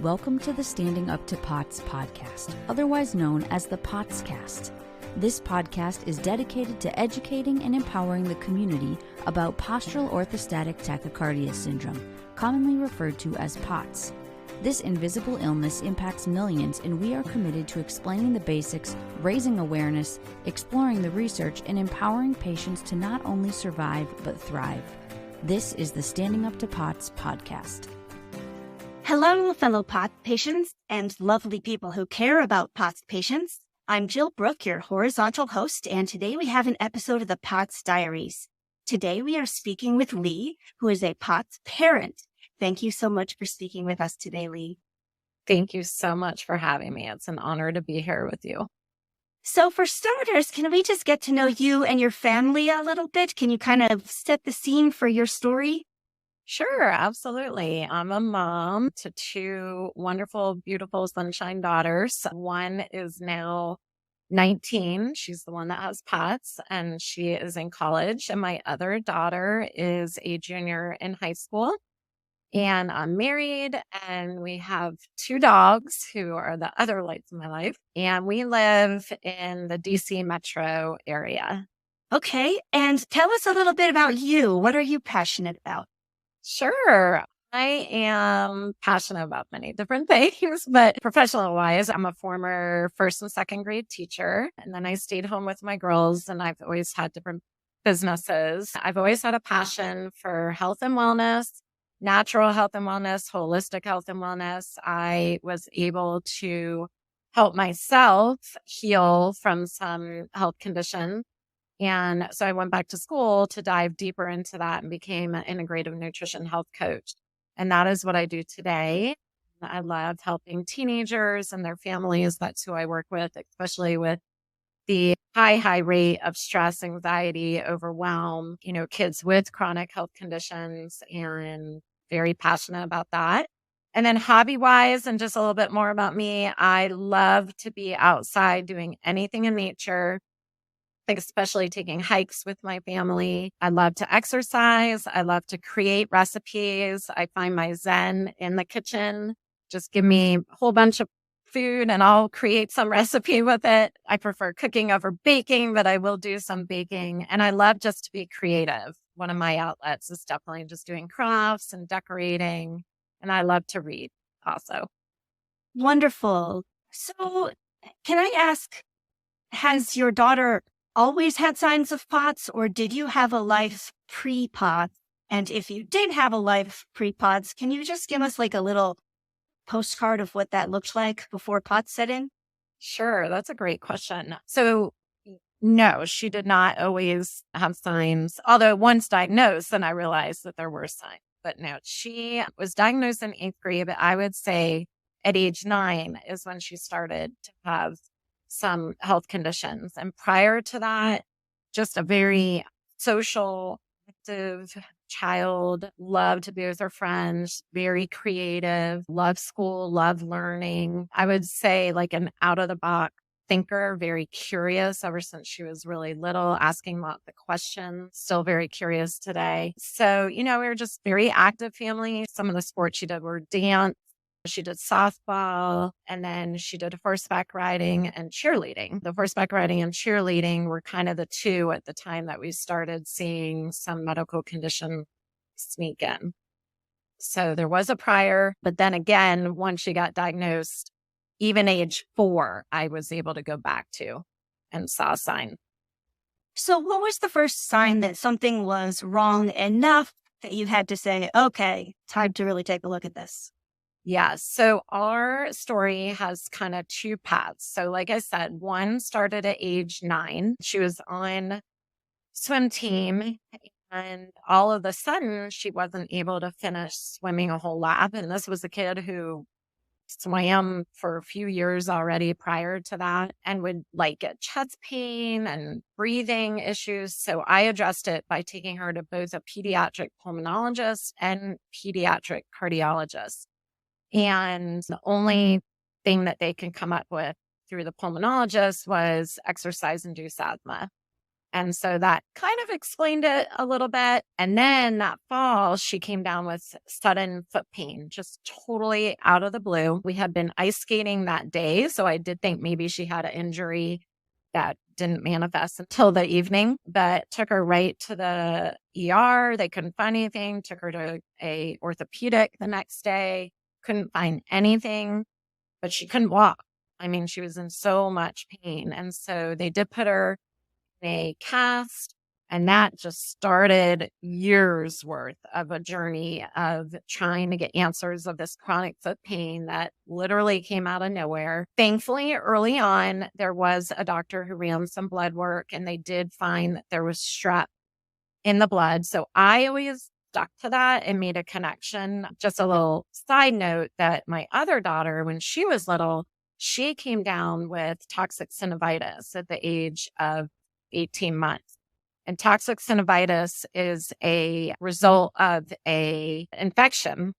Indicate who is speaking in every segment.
Speaker 1: Welcome to the Standing Up to POTS podcast, otherwise known as the POTScast. This podcast is dedicated to educating and empowering the community about postural orthostatic tachycardia syndrome, commonly referred to as POTS. This invisible illness impacts millions, and we are committed to explaining the basics, raising awareness, exploring the research, and empowering patients to not only survive but thrive. This is the Standing Up to POTS podcast.
Speaker 2: Hello, fellow POTS patients and lovely people who care about POTS patients. I'm Jill Brooke, your horizontal host, and today we have an episode of the POTS Diaries. Today we are speaking with Leigh, who is a POTS parent. Thank you so much for speaking with us today, Leigh.
Speaker 3: Thank you so much for having me. It's an honor to be here with you.
Speaker 2: So for starters, can we just get to know you and your family a little bit? Can you kind of set the scene for your story?
Speaker 3: Sure, absolutely. I'm a mom to two wonderful, beautiful sunshine daughters. One is now 19. She's the one that has POTS, and she is in college. And my other daughter is a junior in high school. And I'm married, and we have two dogs who are the other lights in my life. And we live in the DC metro area.
Speaker 2: Okay, and tell us a little bit about you. What are you passionate about?
Speaker 3: Sure. I am passionate about many different things, but professional wise, I'm a former first and second grade teacher. And then I stayed home with my girls, and I've always had different businesses. I've always had a passion for health and wellness, natural health and wellness, holistic health and wellness. I was able to help myself heal from some health condition. And so I went back to school to dive deeper into that and became an integrative nutrition health coach. And that is what I do today. I love helping teenagers and their families. That's who I work with, especially with the high rate of stress, anxiety, overwhelm, kids with chronic health conditions, and very passionate about that. And then hobby-wise, and just a little bit more about me, I love to be outside doing anything in nature. I think especially taking hikes with my family. I love to exercise. I love to create recipes. I find my zen in the kitchen. Just give me a whole bunch of food and I'll create some recipe with it. I prefer cooking over baking, but I will do some baking. And I love just to be creative. One of my outlets is definitely just doing crafts and decorating. And I love to read also.
Speaker 2: Wonderful. So can I ask, has your daughter always had signs of POTS, or did you have a life pre-POTS? And if you did have a life pre-POTS, can you just give us like a little postcard of what that looked like before POTS set in?
Speaker 3: Sure. That's a great question. So no, she did not always have signs. Although once diagnosed, then I realized that there were signs. But no, she was diagnosed in 8th grade, but I would say at age 9 is when she started to have some health conditions. And prior to that, just a very social, active child, loved to be with her friends, very creative, loved school, loved learning. I would say like an out of the box thinker, very curious ever since she was really little, asking lots of questions, still very curious today. So, we were just very active family. Some of the sports she did were dance. She did softball, and then she did horseback riding and cheerleading. The horseback riding and cheerleading were kind of the two at the time that we started seeing some medical condition sneak in. So there was a prior, but then again, once she got diagnosed, even age 4, I was able to go back to and saw a sign.
Speaker 2: So what was the first sign that something was wrong enough that you had to say, okay, time to really take a look at this?
Speaker 3: Yeah. So our story has kind of two paths. So like I said, one started at age 9. She was on swim team, and all of a sudden she wasn't able to finish swimming a whole lap. And this was a kid who swam for a few years already prior to that and would get chest pain and breathing issues. So I addressed it by taking her to both a pediatric pulmonologist and pediatric cardiologist. And the only thing that they can come up with through the pulmonologist was exercise-induced asthma. And so that kind of explained it a little bit. And then that fall, she came down with sudden foot pain, just totally out of the blue. We had been ice skating that day. So I did think maybe she had an injury that didn't manifest until the evening, but took her right to the ER. They couldn't find anything. Took her to a orthopedic the next day. Couldn't find anything, but she couldn't walk. I mean, she was in so much pain. And so they did put her in a cast, and that just started years worth of a journey of trying to get answers of this chronic foot pain that literally came out of nowhere. Thankfully, early on, there was a doctor who ran some blood work, and they did find that there was strep in the blood. So I always stuck to that and made a connection. Just a little side note that my other daughter, when she was little, she came down with toxic synovitis at the age of 18 months. And toxic synovitis is a result of a infection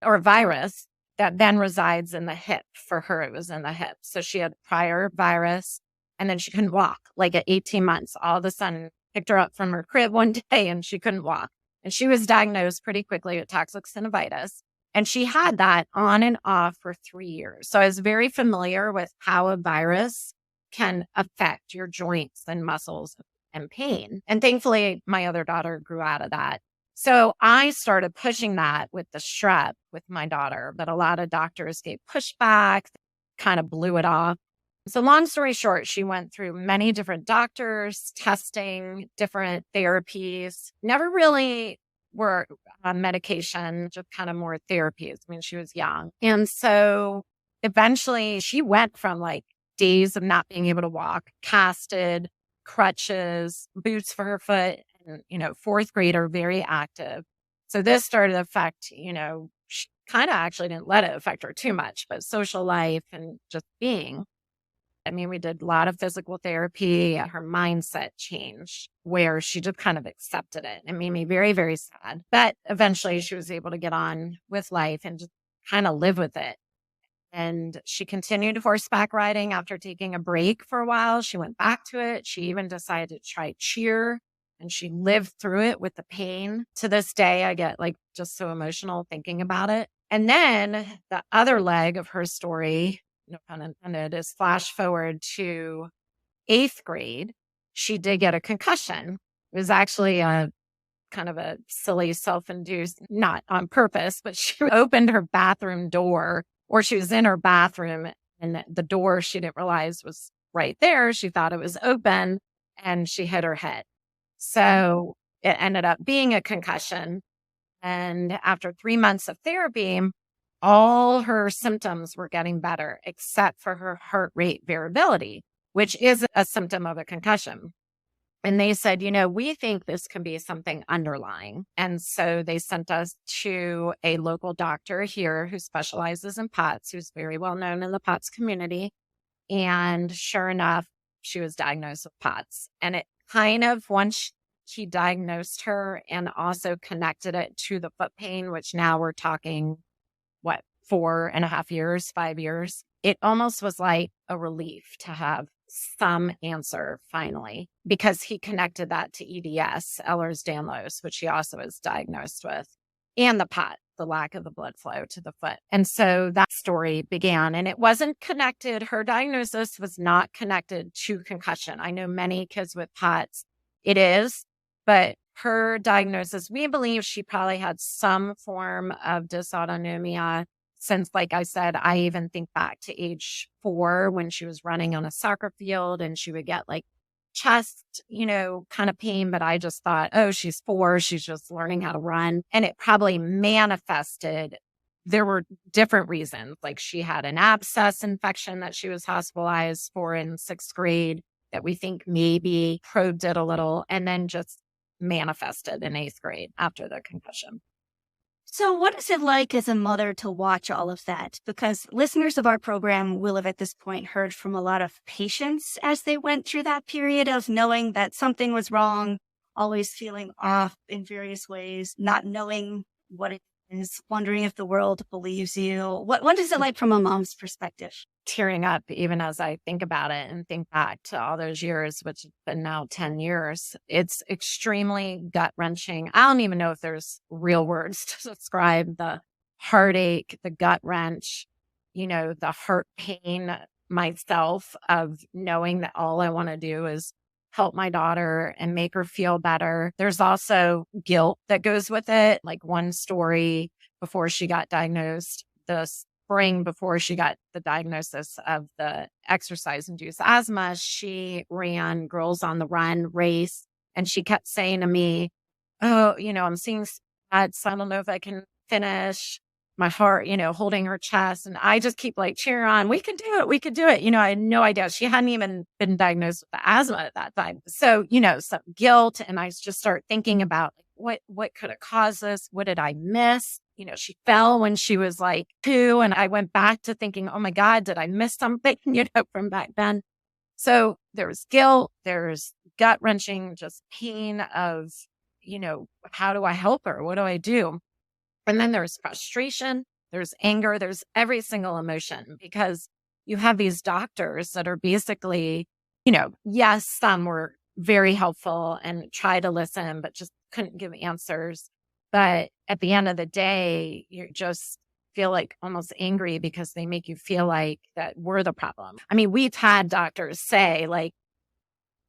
Speaker 3: or virus that then resides in the hip. For her, it was in the hip. So she had prior virus, and then she couldn't walk. Like at 18 months, all of a sudden picked her up from her crib one day and she couldn't walk. And she was diagnosed pretty quickly with toxic synovitis. And she had that on and off for 3 years. So I was very familiar with how a virus can affect your joints and muscles and pain. And thankfully, my other daughter grew out of that. So I started pushing that with the strep with my daughter, but a lot of doctors gave pushback, kind of blew it off. So long story short, she went through many different doctors, testing, different therapies, never really were on medication, just kind of more therapies. I mean, she was young. And so eventually she went from like days of not being able to walk, casted, crutches, boots for her foot, and, fourth grader, very active. So this started to affect, she kind of actually didn't let it affect her too much, but social life and just being. I mean, we did a lot of physical therapy. Her mindset changed where she just kind of accepted it. It made me very, very sad. But eventually she was able to get on with life and just kind of live with it. And she continued horseback riding after taking a break for a while. She went back to it. She even decided to try cheer, and she lived through it with the pain. To this day, I get like just so emotional thinking about it. And then the other leg of her story, no pun intended, is flash forward to 8th grade. She did get a concussion. It was actually a kind of a silly self-induced, not on purpose, but she opened her bathroom door, or she was in her bathroom and the door she didn't realize was right there. She thought it was open and she hit her head. So it ended up being a concussion. And after 3 months of therapy, all her symptoms were getting better, except for her heart rate variability, which is a symptom of a concussion. And they said, we think this can be something underlying. And so they sent us to a local doctor here who specializes in POTS, who's very well known in the POTS community. And sure enough, she was diagnosed with POTS. And it kind of, once he diagnosed her and also connected it to the foot pain, which now we're talking 4.5 years, 5 years, it almost was like a relief to have some answer finally, because he connected that to EDS, Ehlers-Danlos, which he also was diagnosed with, and the POT, the lack of the blood flow to the foot. And so that story began, and it wasn't connected. Her diagnosis was not connected to concussion. I know many kids with POTS, it is, but her diagnosis, we believe she probably had some form of dysautonomia since, like I said, I even think back to age 4 when she was running on a soccer field and she would get like chest, kind of pain. But I just thought, oh, she's 4. She's just learning how to run. And it probably manifested. There were different reasons. Like she had an abscess infection that she was hospitalized for in 6th grade that we think maybe probed it a little, and then just manifested in 8th grade after the concussion.
Speaker 2: So what is it like as a mother to watch all of that? Because listeners of our program will have at this point heard from a lot of patients as they went through that period of knowing that something was wrong, always feeling off in various ways, not knowing what it is, wondering if the world believes you. What is it like from a mom's perspective?
Speaker 3: tearing up even as I think about it and think back to all those years, which have been now 10 years. It's extremely gut-wrenching. I don't even know if there's real words to describe the heartache, the gut wrench, the hurt pain myself of knowing that all I want to do is help my daughter and make her feel better. There's also guilt that goes with it. Like one story before she got diagnosed, the spring before she got the diagnosis of the exercise-induced asthma, she ran Girls on the Run race. And she kept saying to me, oh, I'm seeing spots. I don't know if I can finish. My heart, holding her chest. And I just keep like cheering on. We can do it. We could do it. I had no idea. She hadn't even been diagnosed with the asthma at that time. So, some guilt. And I just start thinking about what could have caused this? What did I miss? She fell when she was like 2. And I went back to thinking, oh my God, did I miss something, from back then? So there's guilt, there's gut wrenching, just pain of, how do I help her? What do I do? And then there's frustration, there's anger, there's every single emotion because you have these doctors that are basically, yes, some were very helpful and try to listen, but just couldn't give answers. But at the end of the day, you just feel like almost angry because they make you feel like that we're the problem. I mean, we've had doctors say like,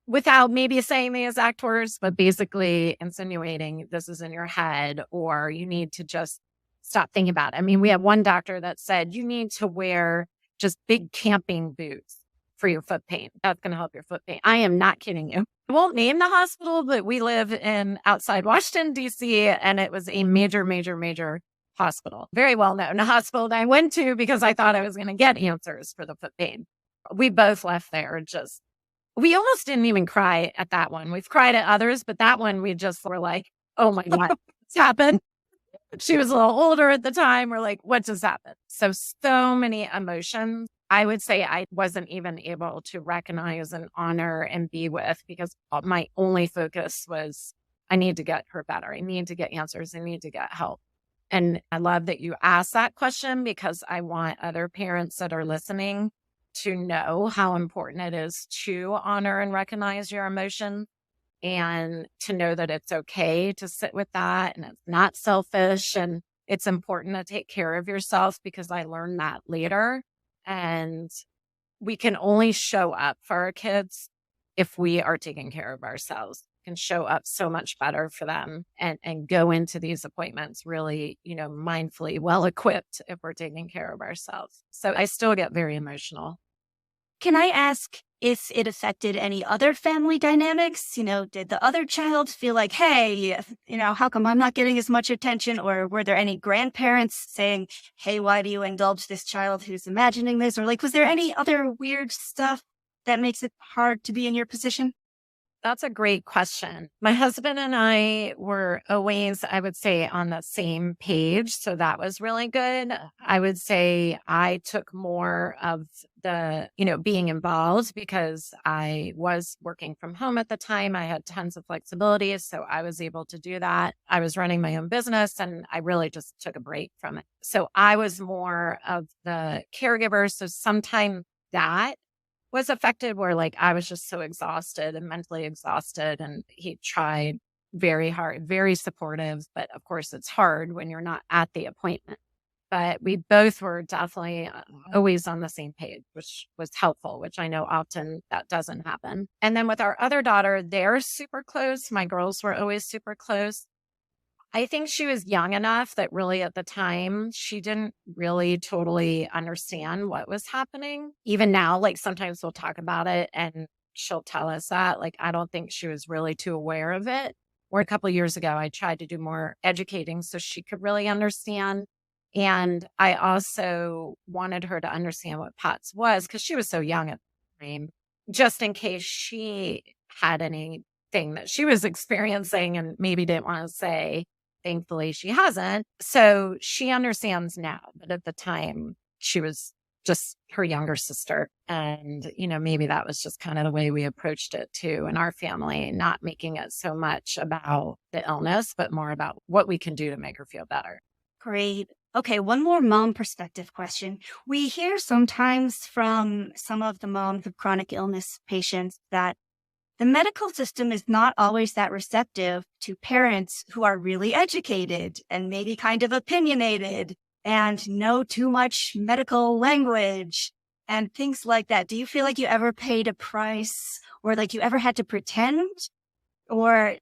Speaker 3: without maybe saying the exact words, but basically insinuating this is in your head or you need to just stop thinking about it. I mean, we have one doctor that said you need to wear just big camping boots for your foot pain. That's going to help your foot pain. I am not kidding you. I won't name the hospital, but we live in outside Washington, D.C., and it was a major, major, major hospital. Very well known hospital that I went to because I thought I was going to get answers for the foot pain. We both left there we almost didn't even cry at that one. We've cried at others, but that one we just were like, oh my God, what's happened? She was a little older at the time. We're like, what just happened? So many emotions. I would say I wasn't even able to recognize and honor and be with because my only focus was I need to get her better. I need to get answers. I need to get help. And I love that you asked that question because I want other parents that are listening to know how important it is to honor and recognize your emotions and to know that it's okay to sit with that and it's not selfish and it's important to take care of yourself because I learned that later. And we can only show up for our kids if we are taking care of ourselves. We can show up so much better for them and go into these appointments really, mindfully well equipped if we're taking care of ourselves. So I still get very emotional.
Speaker 2: Can I ask if it affected any other family dynamics? Did the other child feel like, hey, how come I'm not getting as much attention? Or were there any grandparents saying, hey, why do you indulge this child who's imagining this? Or was there any other weird stuff that makes it hard to be in your position?
Speaker 3: That's a great question. My husband and I were always, I would say, on the same page. So that was really good. I would say I took more of the, being involved because I was working from home at the time. I had tons of flexibility. So I was able to do that. I was running my own business and I really just took a break from it. So I was more of the caregiver. So sometimes that was affected where I was just so exhausted and mentally exhausted. And he tried very hard, very supportive. But of course, it's hard when you're not at the appointment. But we both were definitely always on the same page, which was helpful, which I know often that doesn't happen. And then with our other daughter, they're super close. My girls were always super close. I think she was young enough that really at the time, she didn't really totally understand what was happening. Even now, sometimes we'll talk about it and she'll tell us that. I don't think she was really too aware of it. Or a couple of years ago, I tried to do more educating so she could really understand. And I also wanted her to understand what POTS was because she was so young at the time, just in case she had anything that she was experiencing and maybe didn't want to say. Thankfully, she hasn't. So she understands now. But at the time, she was just her younger sister. And, maybe that was just kind of the way we approached it too in our family, not making it so much about the illness, but more about what we can do to make her feel better.
Speaker 2: Great. Okay, one more mom perspective question. We hear sometimes from some of the moms of chronic illness patients that the medical system is not always that receptive to parents who are really educated and maybe kind of opinionated and know too much medical language and things like that. Do you feel like you ever paid a price or like you ever had to pretend or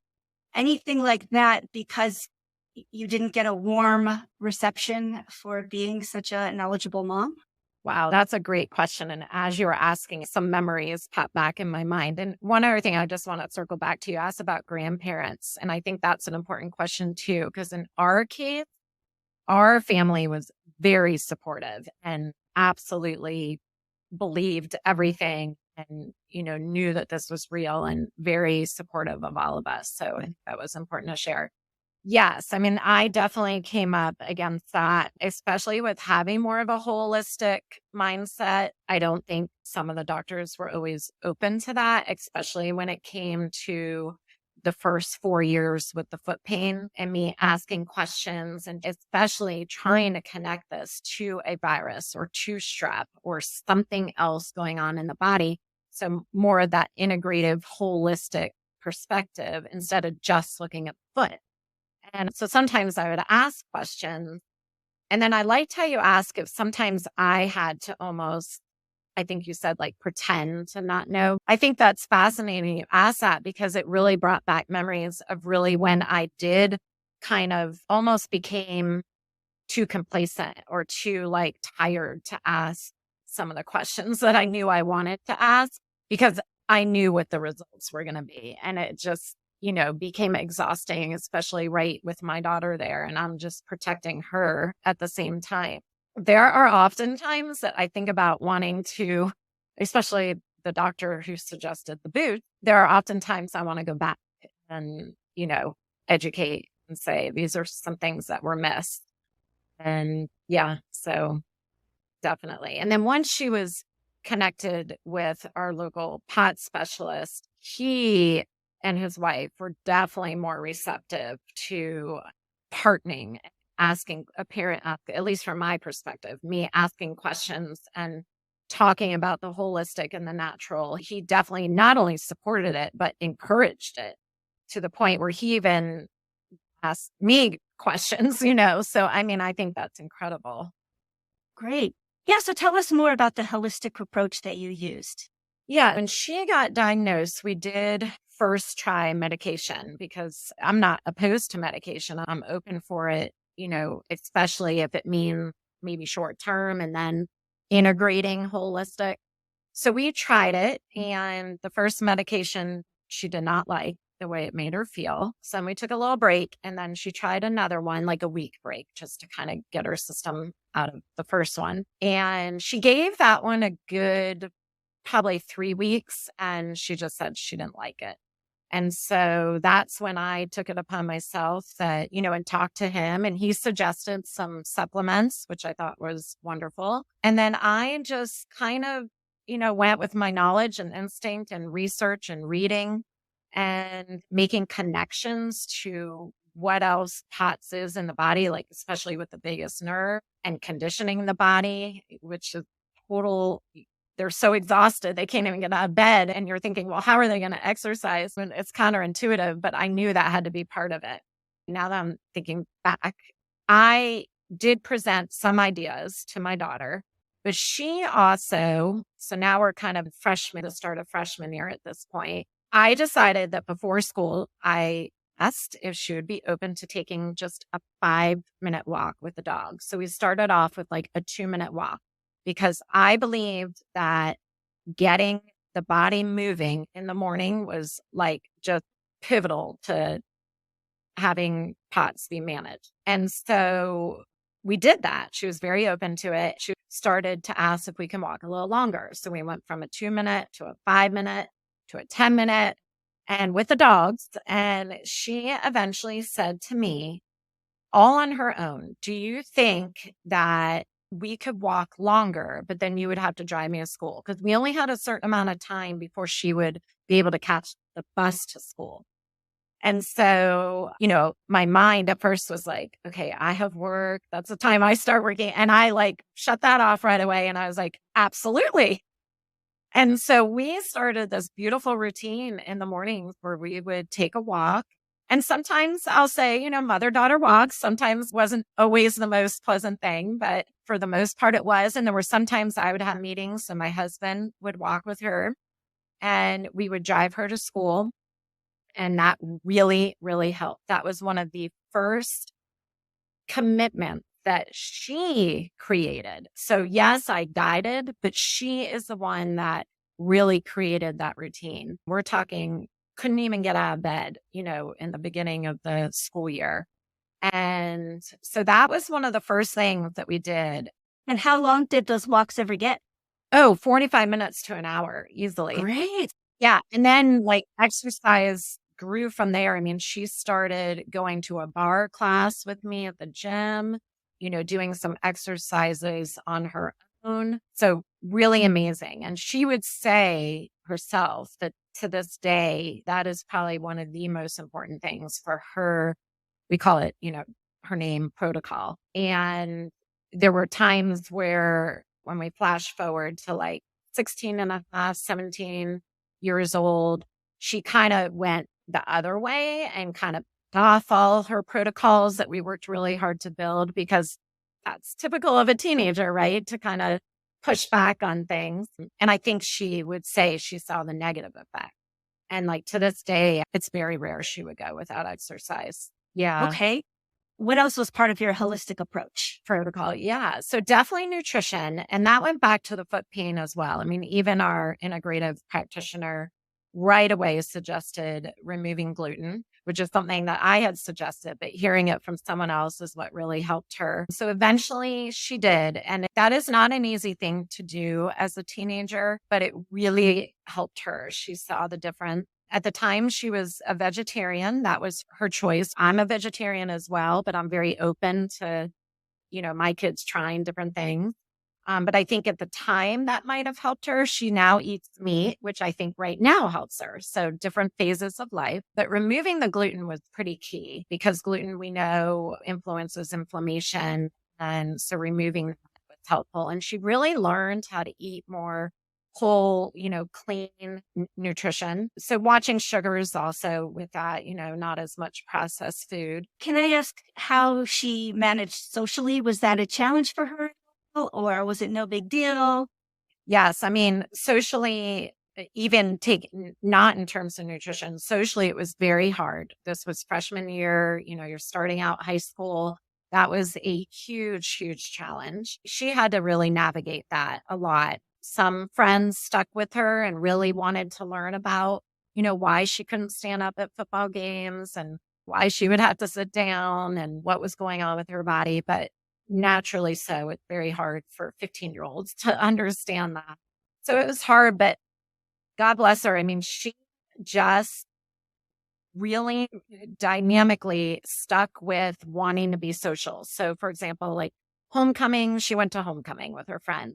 Speaker 2: anything like that because you didn't get a warm reception for being such a knowledgeable mom?
Speaker 3: Wow, that's a great question. And as you were asking, some memories popped back in my mind. And one other thing I just want to circle back to, you asked about grandparents. And I think that's an important question too, because in our case, our family was very supportive and absolutely believed everything and, knew that this was real and very supportive of all of us. So I think that was important to share. Yes. I mean, I definitely came up against that, especially with having more of a holistic mindset. I don't think some of the doctors were always open to that, especially when it came to the first 4 years with the foot pain and me asking questions and especially trying to connect this to a virus or to strep or something else going on in the body. So more of that integrative, holistic perspective instead of just looking at the foot. And so sometimes I would ask questions. And then I liked how you ask if sometimes I had to almost, I think you said like pretend to not know. I think that's fascinating you asked that because it really brought back memories of really when I did kind of almost became too complacent or too like tired to ask some of the questions that I knew I wanted to ask because I knew what the results were going to be. And it just, became exhausting, especially right with my daughter there. And I'm just protecting her at the same time. There are often times that I think about wanting to, especially the doctor who suggested the boot. There are often times I want to go back and, educate and say, these are some things that were missed. And yeah, so definitely. And then once she was connected with our local POT specialist, he and his wife were definitely more receptive to partnering, asking a parent, at least from my perspective, me asking questions and talking about the holistic and the natural. He definitely not only supported it, but encouraged it to the point where he even asked me questions, So, I mean, I think that's incredible.
Speaker 2: Great. Yeah. So tell us more about the holistic approach that you used.
Speaker 3: Yeah. When she got diagnosed, we did first try medication because I'm not opposed to medication. I'm open for it, especially if it means maybe short term and then integrating holistic. So we tried it. And the first medication she did not like the way it made her feel. So then we took a little break and then she tried another one, like a week break, just to kind of get her system out of the first one. And she gave that one a good probably 3 weeks and she just said she didn't like it. And so that's when I took it upon myself that, and talked to him and he suggested some supplements, which I thought was wonderful. And then I just kind of, went with my knowledge and instinct and research and reading and making connections to what else POTS is in the body, like especially with the vagus nerve and conditioning the body, which is total. They're so exhausted, they can't even get out of bed. And you're thinking, well, how are they going to exercise? And it's counterintuitive, but I knew that had to be part of it. Now that I'm thinking back, I did present some ideas to my daughter, but she also, so now we're kind of the start of freshman year at this point. I decided that before school, I asked if she would be open to taking just a 5-minute walk with the dog. So we started off with like a 2-minute walk because I believed that getting the body moving in the morning was like just pivotal to having POTS be managed. And so we did that. She was very open to it. She started to ask if we can walk a little longer. So we went from a 2-minute to a 5-minute to a 10-minute and with the dogs. And she eventually said to me, all on her own, do you think that we could walk longer, but then you would have to drive me to school? Because we only had a certain amount of time before she would be able to catch the bus to school. And so, my mind at first was like, okay, I have work. That's the time I start working. And I like shut that off right away. And I was like, absolutely. And so we started this beautiful routine in the mornings where we would take a walk. And sometimes I'll say, mother-daughter walks sometimes wasn't always the most pleasant thing, but for the most part it was. And there were sometimes I would have meetings, so my husband would walk with her and we would drive her to school. And that really, really helped. That was one of the first commitments that she created. So yes, I guided, but she is the one that really created that routine. We're talking, couldn't even get out of bed, in the beginning of the school year. And so that was one of the first things that we did.
Speaker 2: And how long did those walks ever get?
Speaker 3: Oh, 45 minutes to an hour easily.
Speaker 2: Great.
Speaker 3: Yeah. And then like exercise grew from there. I mean, she started going to a bar class with me at the gym, doing some exercises on her own. So really amazing. And she would say herself that to this day, that is probably one of the most important things for her. We call it, her name protocol. And there were times where when we flash forward to like 16 and a half, 17 years old, she kind of went the other way and kind of off all her protocols that we worked really hard to build, because that's typical of a teenager, right? To kind of push back on things. And I think she would say she saw the negative effect. And like to this day, it's very rare she would go without exercise. Yeah.
Speaker 2: Okay. What else was part of your holistic approach?
Speaker 3: Protocol. Yeah. So definitely nutrition. And that went back to the foot pain as well. I mean, even our integrative practitioner right away suggested removing gluten, which is something that I had suggested, but hearing it from someone else is what really helped her. So eventually she did. And that is not an easy thing to do as a teenager, but it really helped her. She saw the difference. At the time, she was a vegetarian. That was her choice. I'm a vegetarian as well, but I'm very open to, my kids trying different things. But I think at the time that might have helped her. She now eats meat, which I think right now helps her. So different phases of life. But removing the gluten was pretty key, because gluten, we know, influences inflammation. And so removing that was helpful. And she really learned how to eat more whole, clean nutrition. So watching sugars also with that, not as much processed food.
Speaker 2: Can I ask how she managed socially? Was that a challenge for her, or was it no big deal?
Speaker 3: Yes. I mean, socially, even not in terms of nutrition, socially, it was very hard. This was freshman year, you're starting out high school. That was a huge, huge challenge. She had to really navigate that a lot. Some friends stuck with her and really wanted to learn about, why she couldn't stand up at football games and why she would have to sit down and what was going on with her body. But naturally so, it's very hard for 15-year-olds to understand that. So it was hard, but God bless her. I mean, she just really dynamically stuck with wanting to be social. So for example, like homecoming, she went to homecoming with her friend.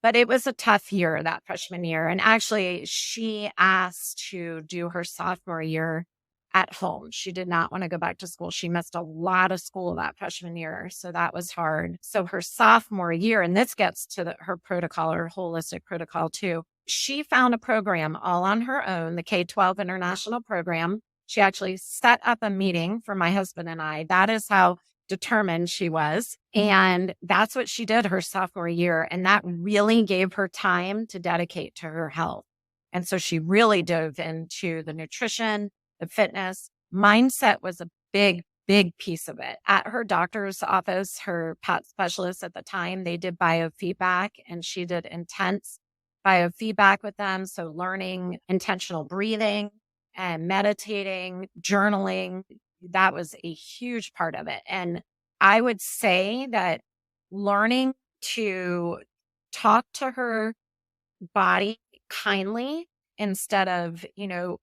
Speaker 3: But it was a tough year, that freshman year. And actually, she asked to do her sophomore year at home. She did not want to go back to school. She missed a lot of school that freshman year. So that was hard. So her sophomore year, and this gets to her protocol, or holistic protocol too, she found a program all on her own, the K-12 International Program. She actually set up a meeting for my husband and I. That is how determined she was. And that's what she did her sophomore year. And that really gave her time to dedicate to her health. And so she really dove into the nutrition, the fitness. Mindset was a big, big piece of it. At her doctor's office, her POTS specialist at the time, they did biofeedback, and she did intense biofeedback with them. So learning intentional breathing and meditating, journaling, that was a huge part of it. And I would say that learning to talk to her body kindly instead of,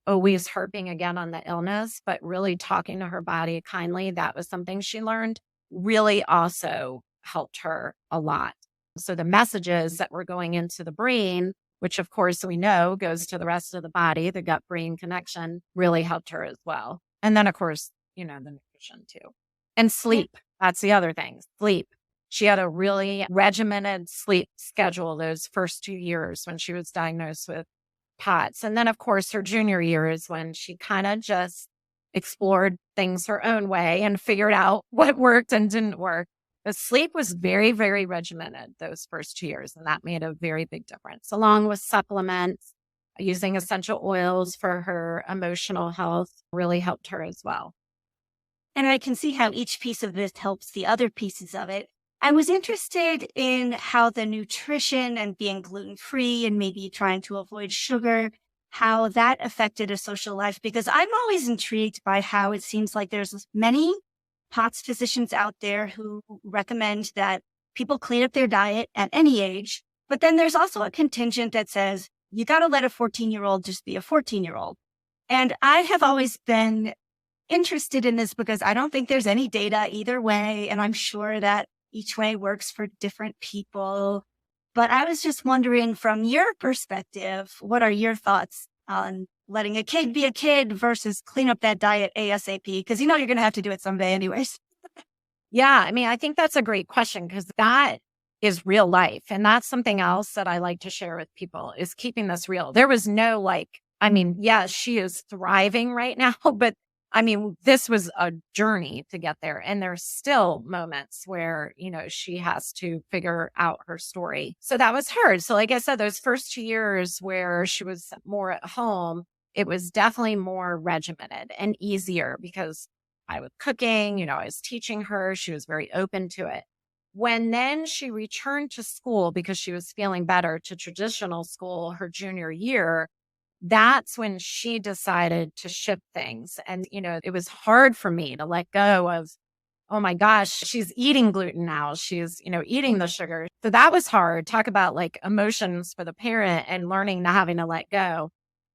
Speaker 3: always harping again on the illness, but really talking to her body kindly, that was something she learned, really also helped her a lot. So the messages that were going into the brain, which of course we know goes to the rest of the body, the gut-brain connection, really helped her as well. And then, of course, the nutrition too. And sleep. That's the other thing. Sleep. She had a really regimented sleep schedule those first 2 years when she was diagnosed with POTS. And then, of course, her junior year is when she kind of just explored things her own way and figured out what worked and didn't work. But sleep was very, very regimented those first 2 years. And that made a very big difference, along with supplements. Using essential oils for her emotional health really helped her as well.
Speaker 2: And I can see how each piece of this helps the other pieces of it. I was interested in how the nutrition and being gluten-free and maybe trying to avoid sugar, how that affected a social life, because I'm always intrigued by how it seems like there's many POTS physicians out there who recommend that people clean up their diet at any age. But then there's also a contingent that says, you got to let a 14-year-old just be a 14-year-old. And I have always been interested in this because I don't think there's any data either way. And I'm sure that each way works for different people. But I was just wondering, from your perspective, what are your thoughts on letting a kid be a kid versus clean up that diet ASAP? Because you're going to have to do it someday anyways.
Speaker 3: Yeah, I think that's a great question because that is real life. And that's something else that I like to share with people is keeping this real. There was no yes, she is thriving right now, but this was a journey to get there. And there's still moments where, she has to figure out her story. So that was hard. So like I said, those first 2 years where she was more at home, it was definitely more regimented and easier because I was cooking, I was teaching her. She was very open to it. When then she returned to school because she was feeling better to traditional school her junior year, that's when she decided to shift things. And, it was hard for me to let go of, oh my gosh, she's eating gluten now. She's, eating the sugar. So that was hard. Talk about emotions for the parent and learning to having to let go.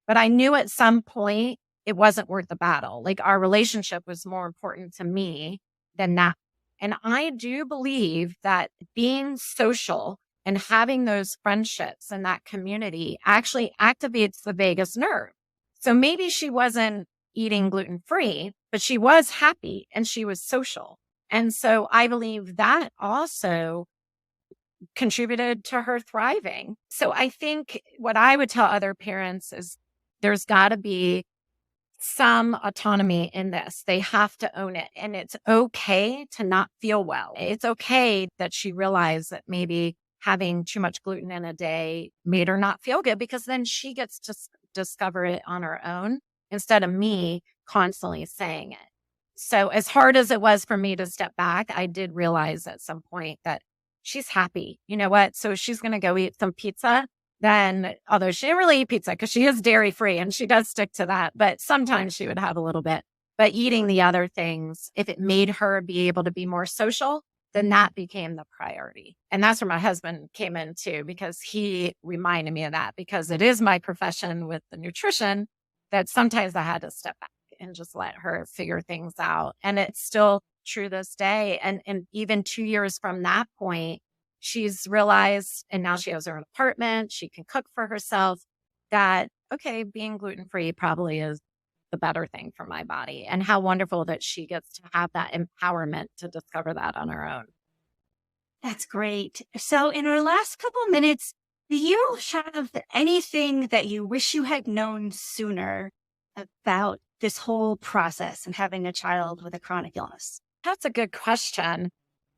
Speaker 3: But I knew at some point it wasn't worth the battle. Our relationship was more important to me than that. And I do believe that being social and having those friendships and that community actually activates the vagus nerve. So maybe she wasn't eating gluten-free, but she was happy and she was social. And so I believe that also contributed to her thriving. So I think what I would tell other parents is there's got to be some autonomy in this. They have to own it. And it's okay to not feel well. It's okay that she realized that maybe having too much gluten in a day made her not feel good because then she gets to discover it on her own instead of me constantly saying it. So as hard as it was for me to step back, I did realize at some point that she's happy. You know what? So she's going to go eat some pizza. Then, although she didn't really eat pizza because she is dairy free and she does stick to that, but sometimes she would have a little bit. But eating the other things, if it made her be able to be more social, then that became the priority. And that's where my husband came in too, because he reminded me of that, because it is my profession with the nutrition that sometimes I had to step back and just let her figure things out. And it's still true this day. And even 2 years from that point, she's realized, and now she has her own apartment, she can cook for herself, that, okay, being gluten-free probably is the better thing for my body. And how wonderful that she gets to have that empowerment to discover that on her own.
Speaker 2: That's great. So in our last couple minutes, do you have anything that you wish you had known sooner about this whole process and having a child with a chronic illness?
Speaker 3: That's a good question. Let's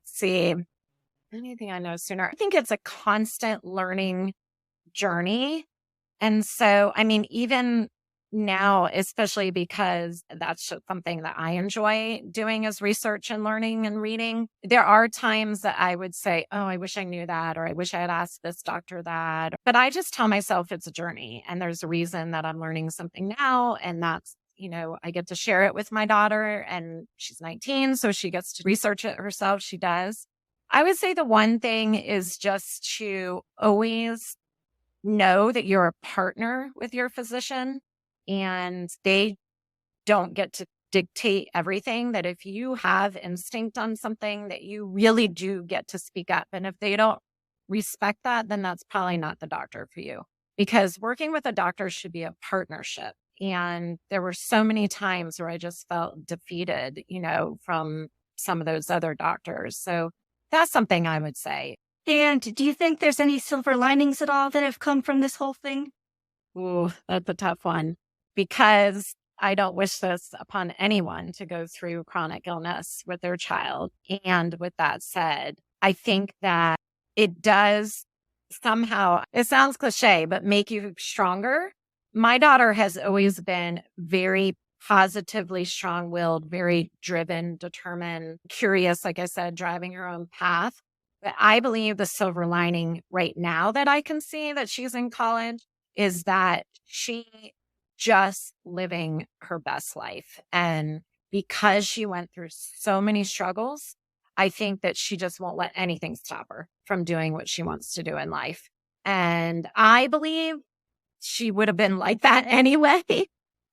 Speaker 3: see. Anything I know sooner? I think it's a constant learning journey. And so, even now, especially because that's something that I enjoy doing is research and learning and reading. There are times that I would say, oh, I wish I knew that, or I wish I had asked this doctor that. But I just tell myself it's a journey and there's a reason that I'm learning something now. And that's, I get to share it with my daughter and she's 19, so she gets to research it herself. She does. I would say the one thing is just to always know that you're a partner with your physician and they don't get to dictate everything, that if you have instinct on something, that you really do get to speak up. And if they don't respect that, then that's probably not the doctor for you, because working with a doctor should be a partnership. And there were so many times where I just felt defeated, from some of those other doctors. So that's something I would say.
Speaker 2: And do you think there's any silver linings at all that have come from this whole thing?
Speaker 3: Ooh, that's a tough one, because I don't wish this upon anyone to go through chronic illness with their child. And with that said, I think that it does somehow, it sounds cliche, but make you stronger. My daughter has always been very positively strong-willed, very driven, determined, curious, like I said, driving her own path. But I believe the silver lining right now that I can see that she's in college is that she just living her best life. And because she went through so many struggles, I think that she just won't let anything stop her from doing what she wants to do in life. And I believe she would have been like that anyway.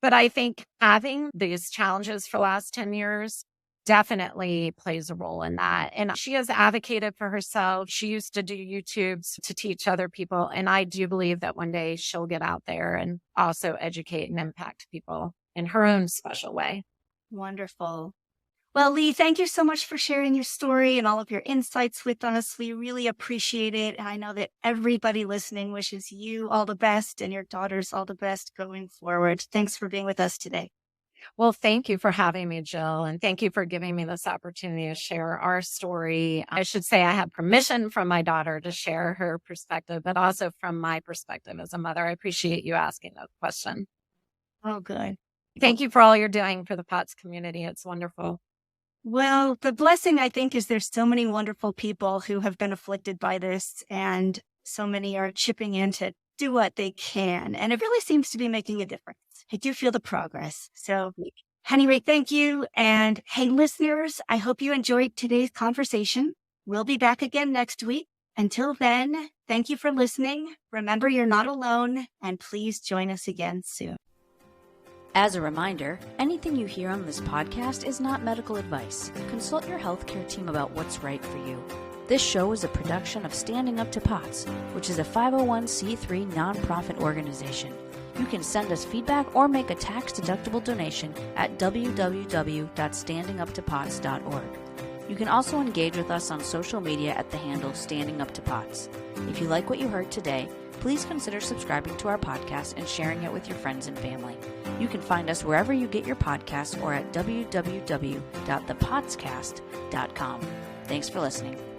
Speaker 3: But I think having these challenges for the last 10 years definitely plays a role in that. And she has advocated for herself. She used to do YouTubes to teach other people. And I do believe that one day she'll get out there and also educate and impact people in her own special way.
Speaker 2: Wonderful. Well, Leigh, thank you so much for sharing your story and all of your insights with us. We really appreciate it. And I know that everybody listening wishes you all the best and your daughters all the best going forward. Thanks for being with us today.
Speaker 3: Well, thank you for having me, Jill, and thank you for giving me this opportunity to share our story. I should say I have permission from my daughter to share her perspective, but also from my perspective as a mother. I appreciate you asking that question.
Speaker 2: Oh, good.
Speaker 3: Thank you for all you're doing for the POTS community. It's wonderful.
Speaker 2: Well, the blessing, I think, is there's so many wonderful people who have been afflicted by this, and so many are chipping in to do what they can. And it really seems to be making a difference. I do feel the progress. So, at any rate, thank you. And hey, listeners, I hope you enjoyed today's conversation. We'll be back again next week. Until then, thank you for listening. Remember, you're not alone, and please join us again soon.
Speaker 1: As a reminder, anything you hear on this podcast is not medical advice. Consult your healthcare team about what's right for you. This show is a production of Standing Up to POTS, which is a 501c3 nonprofit organization. You can send us feedback or make a tax-deductible donation at www.standinguptopots.org. You can also engage with us on social media at the handle Standing Up to POTS. If you like what you heard today, please consider subscribing to our podcast and sharing it with your friends and family. You can find us wherever you get your podcasts or at www.thepotscast.com. Thanks for listening.